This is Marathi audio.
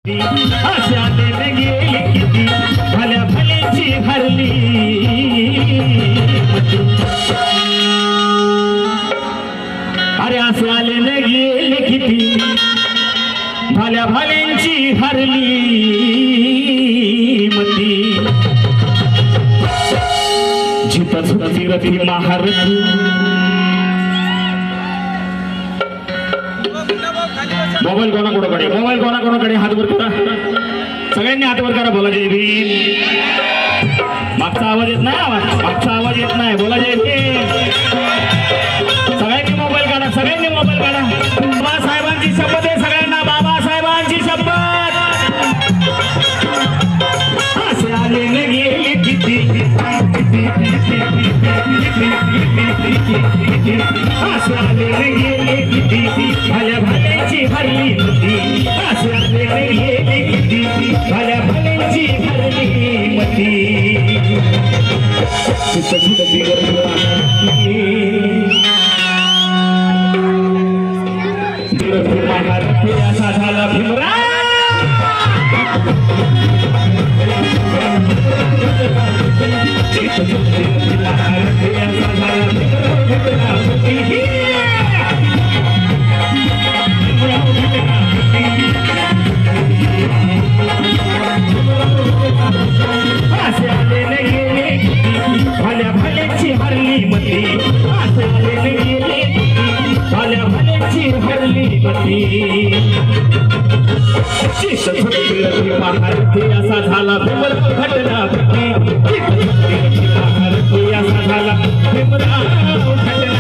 आशाने गेली किती भल्या भल्याची हरली अरे आशाने गेली किती भल्या भल्यांची हरली मती जिथं सुरती रती महारथी मोबाईल कोणाकोणाकडे हात वर करा सगळ्यांनी हात वर करा बोला जय भीम मागचा आवाज येत नाही बोला जय भीम सगळ्यांनी मोबाईल काढा बाबासाहेबांची शपथ आहे सगळ्यांना बाबासाहेबांची शपथ असे आले गेले किती असे आले गेले किती भल्या भल्याची हरली मती असे आले गेले किती भल्या भल्याची हरली मती महाराष्ट्र असा झाला भीमराव भल्या भल्याची हरली मती भल्या भल्याची हरली मती महाराष्ट्र असा झाला भीमराव घटना महाराष्ट्र असा झाला भीमराव घटना